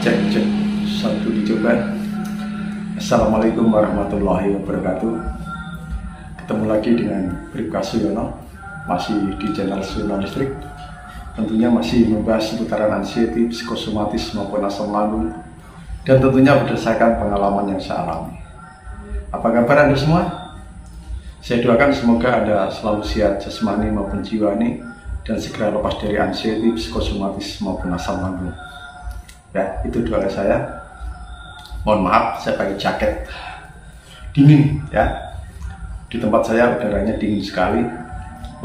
Cek satu dicoba. Assalamualaikum warahmatullahi wabarakatuh. Ketemu lagi dengan Bribka Suyono, masih di channel Suyono Listrik. Tentunya masih membahas seputaran anxiety, psikosomatis maupun asam lambung, dan tentunya berdasarkan pengalaman yang saya alami. Apa kabar Anda semua? Saya doakan semoga Anda selalu sehat jasmani maupun jiwani dan segera lepas dari anxiety, psikosomatis maupun asam lambung. Ya, itu doa saya. Mohon maaf, saya pakai jaket dingin ya. Di tempat saya udaranya dingin sekali,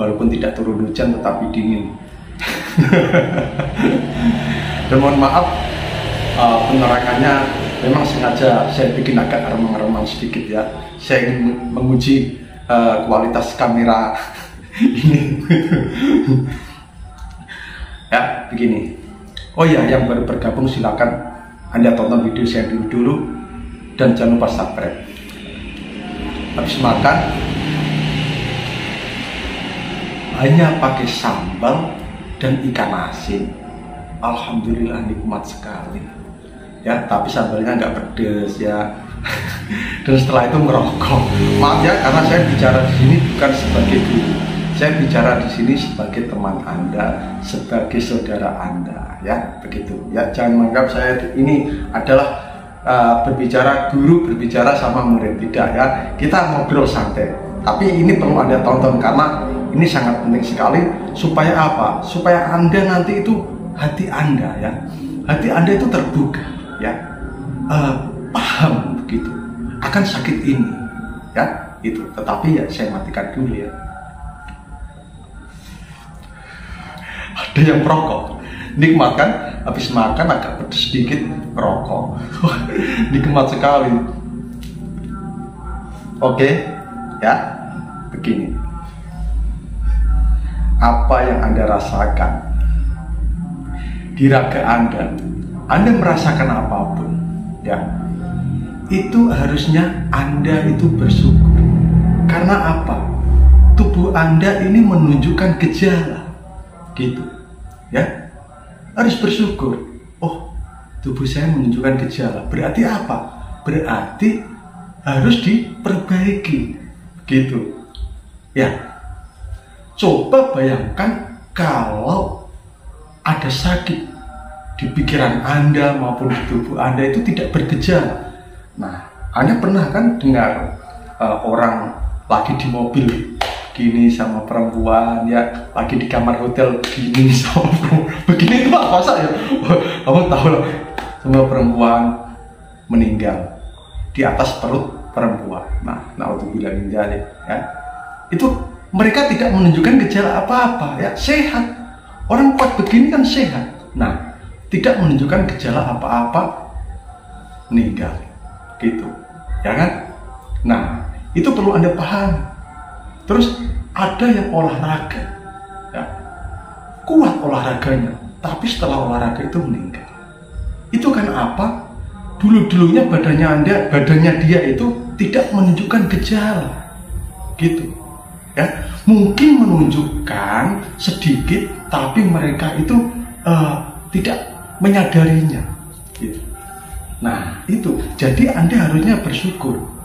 walaupun tidak turun hujan tetapi dingin. Dan mohon maaf, penerangannya memang sengaja saya bikin agak remang-remang sedikit ya. Saya ingin menguji kualitas kamera ini. Ya, begini. Oh iya, yang baru bergabung silakan Anda tonton video saya dulu dan jangan lupa subscribe. Habis makan hanya pakai sambal dan ikan asin. Alhamdulillah nikmat sekali. Ya, tapi sambalnya nggak pedes ya. Dan setelah itu merokok. Maaf ya, karena saya bicara di sini bukan sebagai guru. Saya bicara di sini sebagai teman Anda, sebagai saudara Anda, ya begitu. Ya, jangan menganggap saya ini adalah berbicara guru berbicara sama murid, tidak ya. Kita ngobrol santai. Tapi ini perlu Anda tonton karena ini sangat penting sekali supaya apa? Supaya Anda nanti itu hati Anda ya, hati Anda itu terbuka ya, paham begitu akan sakit ini ya itu. Tetapi ya saya matikan dulu ya. Ada yang merokok, nikmat kan? Habis makan agak pedes sedikit, merokok. Nikmat sekali. Oke, ya, begini. Apa yang Anda rasakan di raga Anda merasakan apapun, ya, itu harusnya Anda itu bersyukur. Karena apa? Tubuh Anda ini menunjukkan gejala. Gitu ya, harus bersyukur. Oh, tubuh saya menunjukkan gejala, berarti apa? Berarti harus diperbaiki gitu ya. Coba bayangkan kalau ada sakit di pikiran Anda maupun di tubuh Anda itu tidak bergejala. Nah, Anda pernah kan dengar orang lagi di mobil gini sama perempuan ya, lagi di kamar hotel gini sama perempuan begini, itu apa ya? Kamu tahu lah, sama perempuan meninggal di atas perut perempuan. Nah, naudzubillah min dzalik ya. Itu mereka tidak menunjukkan gejala apa-apa ya, sehat. Orang kuat begini kan sehat. Nah, tidak menunjukkan gejala apa-apa, meninggal gitu ya kan. Nah, itu perlu Anda paham. Terus ada yang olahraga, ya, kuat olahraganya, tapi setelah olahraga itu meninggal. Itu karena apa? Dulu-dulunya badannya dia itu tidak menunjukkan gejala, gitu, ya. Mungkin menunjukkan sedikit, tapi mereka itu tidak menyadarinya, gitu. Nah, itu. Jadi Anda harusnya bersyukur.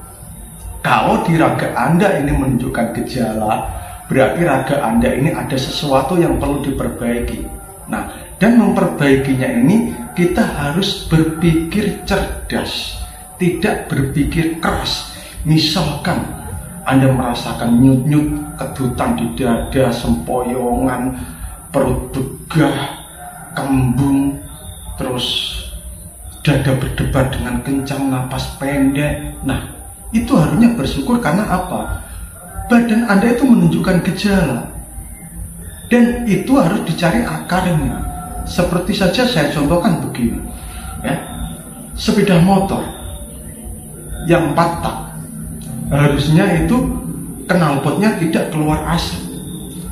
Kalau di raga Anda ini menunjukkan gejala, berarti raga Anda ini ada sesuatu yang perlu diperbaiki. Nah, dan memperbaikinya ini kita harus berpikir cerdas, tidak berpikir keras. Misalkan Anda merasakan nyut-nyut, kedutan di dada, sempoyongan, perut begah, kembung, terus dada berdebar dengan kencang, napas pendek. Nah, itu harusnya bersyukur karena apa? Badan Anda itu menunjukkan gejala. Dan itu harus dicari akarnya. Seperti saja saya contohkan begini. Ya, sepeda motor yang 4 tak, harusnya itu knalpotnya tidak keluar asap.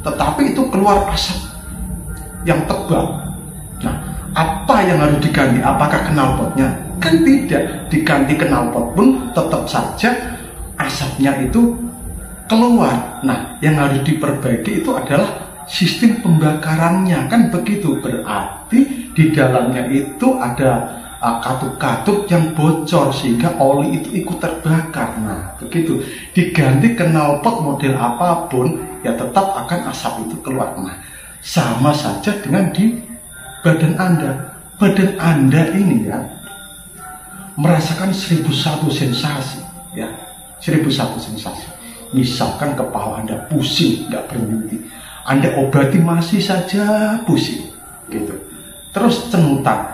Tetapi itu keluar asap yang tebal. Nah, apa yang harus diganti? Apakah knalpotnya? Kan tidak, diganti knalpot pun tetap saja asapnya itu keluar. Nah, yang harus diperbaiki itu adalah sistem pembakarannya, kan begitu. Berarti di dalamnya itu ada katup-katup yang bocor sehingga oli itu ikut terbakar. Nah, begitu. Diganti knalpot model apapun, ya tetap akan asap itu keluar. Nah, sama saja dengan di badan Anda. Badan Anda ini ya merasakan 1001 sensasi, ya 1001 sensasi. Misalkan kepala Anda pusing, nggak berhenti, Anda obati masih saja pusing, gitu. Terus cenutan,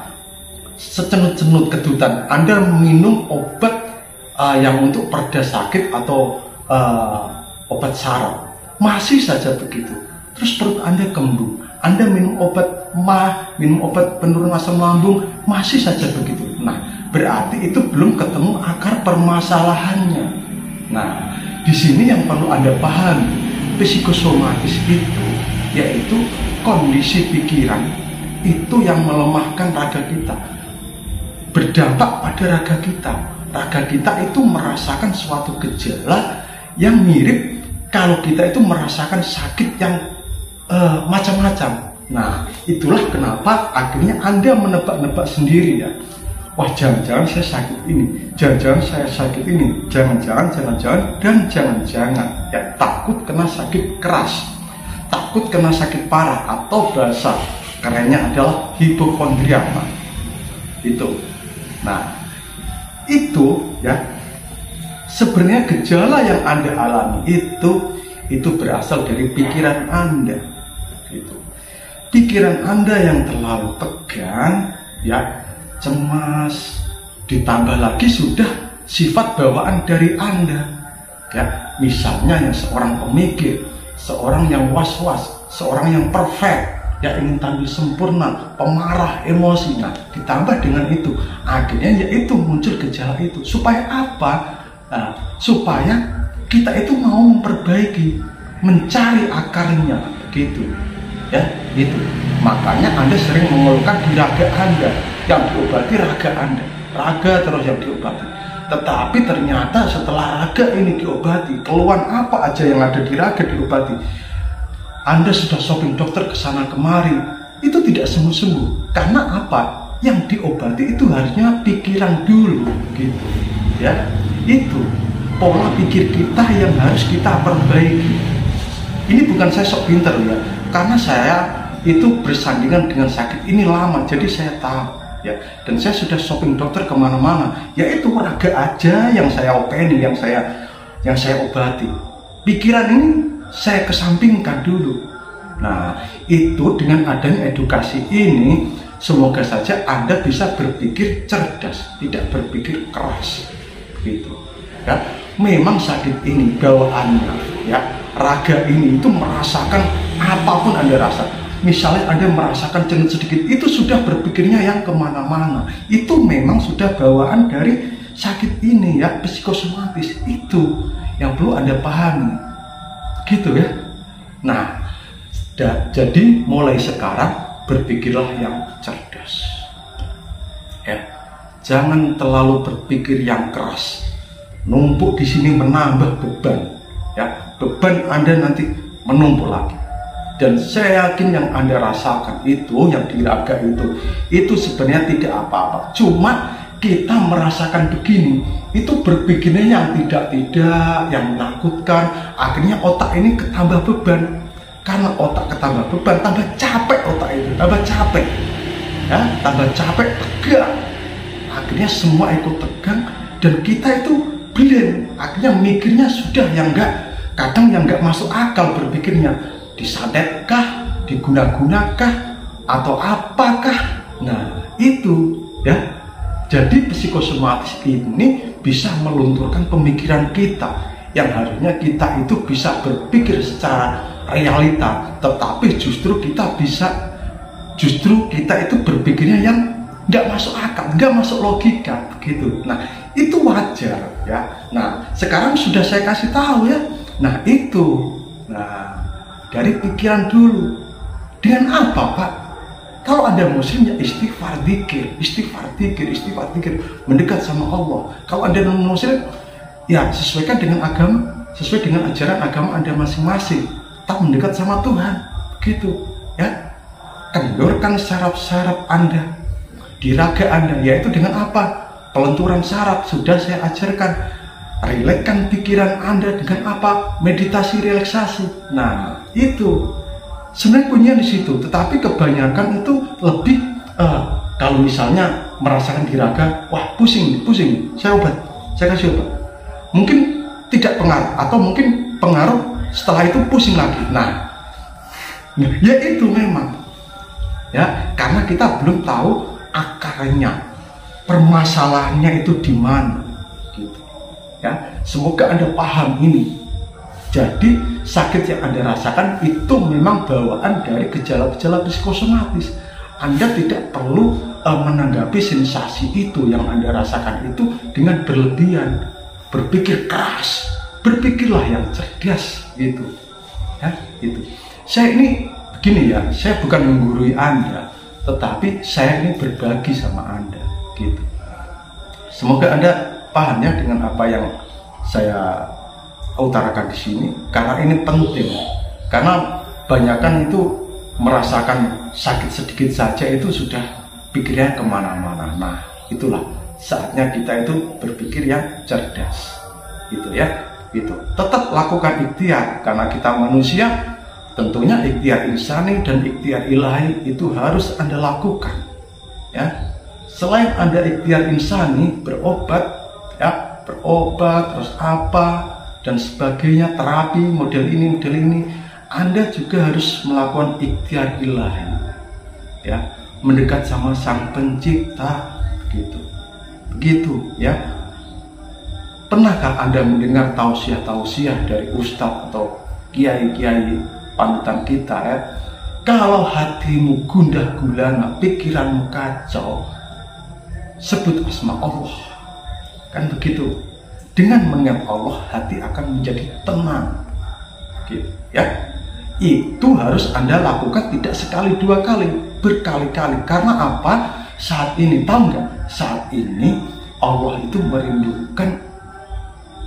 secenut-cenut kedutan, Anda minum obat yang untuk pereda sakit atau obat saraf, masih saja begitu. Terus perut Anda kembung, Anda minum obat minum obat penurun asam lambung, masih saja begitu. Nah, berarti itu belum ketemu akar permasalahannya. Nah, di sini yang perlu Anda pahami, psikosomatis itu yaitu kondisi pikiran itu yang melemahkan raga kita, berdampak pada raga kita. Raga kita itu merasakan suatu gejala yang mirip kalau kita itu merasakan sakit yang macam-macam. Nah, itulah kenapa akhirnya Anda menebak-nebak sendiri ya. Wah, jangan-jangan saya sakit ini, jangan-jangan saya sakit ini, jangan-jangan dan jangan-jangan ya, takut kena sakit keras, takut kena sakit parah, atau bahasa kerennya adalah hipokondria. Itu. Nah, itu ya sebenarnya gejala yang Anda alami itu berasal dari pikiran Anda. Gitu. Pikiran Anda yang terlalu tegang, ya, cemas, ditambah lagi sudah sifat bawaan dari Anda, ya, misalnya yang seorang pemikir, seorang yang was-was, seorang yang perfect, ya, ingin tampil sempurna, pemarah, emosi. Nah, ditambah dengan itu, akhirnya yaitu muncul gejala itu. Supaya apa? Nah, supaya kita itu mau memperbaiki, mencari akarnya, begitu. Ya, itu. Makanya Anda sering mengeluhkan di raga Anda, yang diobati raga Anda, raga terus yang diobati. Tetapi ternyata setelah raga ini diobati, keluhan apa aja yang ada di raga diobati, Anda sudah shopping dokter kesana kemari, itu tidak sembuh-sembuh. Karena apa? Yang diobati itu harusnya pikiran dulu, gitu. Ya, itu pola pikir kita yang harus kita perbaiki. Ini bukan saya sok pinter ya, karena saya itu bersandingan dengan sakit ini lama, jadi saya tahu ya. Dan saya sudah shopping dokter kemana-mana, yaitu raga aja yang saya openi, yang saya obati. Pikiran ini saya kesampingkan dulu. Nah, itu dengan adanya edukasi ini, semoga saja Anda bisa berpikir cerdas, tidak berpikir keras, gitu. Ya, memang sakit ini bawaannya, ya. Raga ini itu merasakan apapun Anda rasa. Misalnya Anda merasakan cenut sedikit, itu sudah berpikirnya yang kemana-mana. Itu memang sudah bawaan dari sakit ini ya, psikosomatis. Itu yang perlu Anda pahami, gitu ya. Nah, jadi mulai sekarang berpikirlah yang cerdas. Ya, jangan terlalu berpikir yang keras. Numpuk di sini menambah beban. Ya, beban Anda nanti menumpuk lagi. Dan saya yakin yang Anda rasakan itu, yang di raga itu sebenarnya tidak apa-apa. Cuma kita merasakan begini, itu berpikirnya yang tidak-tidak, yang menakutkan. Akhirnya otak ini ketambah beban. Karena otak ketambah beban, tambah capek otak itu, tambah capek. Ya, tambah capek, tegang. Akhirnya semua ikut tegang dan kita itu blank. Akhirnya mikirnya sudah yang kadang yang nggak masuk akal berpikirnya, disantetkah, diguna-gunakah, atau apakah. Nah, itu ya. Jadi psikosomatis ini bisa melunturkan pemikiran kita, yang harusnya kita itu bisa berpikir secara realita, tetapi justru kita itu berpikirnya yang nggak masuk akal, nggak masuk logika, gitu. Nah, itu wajar ya. Nah, sekarang sudah saya kasih tahu ya. Nah, itu. Nah, dari pikiran dulu. Dengan apa, Pak? Kalau Anda muslim ya istighfar dzikir, mendekat sama Allah. Kalau Anda non muslim ya sesuaikan dengan agama, sesuai dengan ajaran agama Anda masing-masing. Tak mendekat sama Tuhan, gitu ya. Kendorkan syaraf-syaraf Anda, di raga Anda, yaitu dengan apa? Pelenturan saraf sudah saya ajarkan. Rilekskan pikiran Anda dengan apa? Meditasi relaksasi. Nah, itu sebenarnya punya di situ, tetapi kebanyakan itu lebih kalau misalnya merasakan di raga, wah pusing, saya kasih obat. Mungkin tidak pengaruh, atau mungkin pengaruh setelah itu pusing lagi. Nah, ya itu memang ya, karena kita belum tahu akarnya, permasalahannya itu di mana gitu. Ya, semoga Anda paham ini. Jadi sakit yang Anda rasakan itu memang bawaan dari gejala-gejala psikosomatis. Anda tidak perlu menanggapi sensasi itu yang Anda rasakan itu dengan berlebihan, berpikir keras. Berpikirlah yang cerdas gitu. Ya, gitu. Saya ini begini ya, saya bukan menggurui Anda, tetapi saya ini berbagi sama Anda gitu. Semoga Anda paham ya dengan apa yang saya utarakan di sini, karena ini penting. Karena banyakkan itu merasakan sakit sedikit saja itu sudah pikirnya kemana-mana. Nah, itulah saatnya kita itu berpikir yang cerdas gitu ya. Gitu. Tetap lakukan ikhtiar, karena kita manusia, tentunya ikhtiar insani dan ikhtiar ilahi itu harus Anda lakukan ya. Selain Anda ikhtiar insani, berobat ya, terus apa dan sebagainya, terapi model ini, Anda juga harus melakukan ikhtiar ilahi ya, mendekat sama Sang Pencipta gitu. Begitu ya. Pernahkah Anda mendengar tausiah-tausiah dari ustadz atau kiai-kiai panutan kita ya? Kalau hatimu gundah gulana, pikiranmu kacau, sebut asma Allah. Kan begitu. Dengan mengingat Allah, hati akan menjadi tenang. Gitu, ya. Itu harus Anda lakukan tidak sekali dua kali, berkali-kali. Karena apa? Saat ini, tahu nggak? Saat ini Allah itu merindukan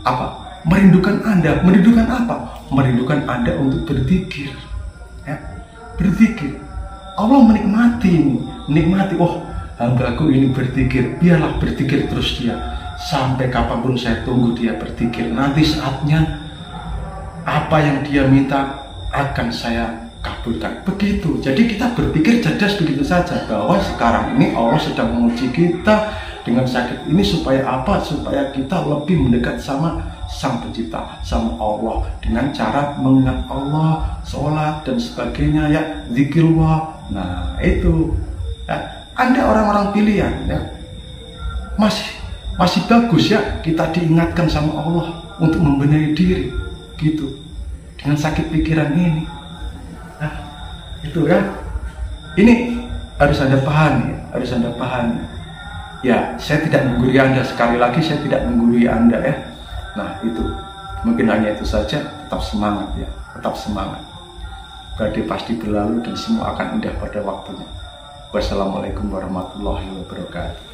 apa? Merindukan Anda. Merindukan apa? Merindukan Anda untuk berzikir ya. Berzikir. Allah menikmati, oh hambaku ini berzikir, biarlah berzikir terus dia. Sampai kapanpun saya tunggu dia berzikir. Nanti saatnya apa yang dia minta akan saya kabulkan. Begitu. Jadi kita berpikir cerdas begitu saja, bahwa sekarang ini Allah sedang menguji kita dengan sakit ini supaya apa? Supaya kita lebih mendekat sama Sang Pencipta, sama Allah, dengan cara mengingat Allah, sholat dan sebagainya ya, zikirullah. Nah itu ya. Anda orang-orang pilihan ya, masih bagus ya kita diingatkan sama Allah untuk membenahi diri gitu, dengan sakit pikiran ini. Nah itu ya, ini harus Anda pahami, ya. Saya tidak menggurui Anda, sekali lagi saya tidak menggurui Anda ya. Nah itu mungkin hanya itu saja. Tetap semangat ya, tetap semangat. Badai pasti berlalu dan semua akan indah pada waktunya. Wassalamualaikum warahmatullahi wabarakatuh.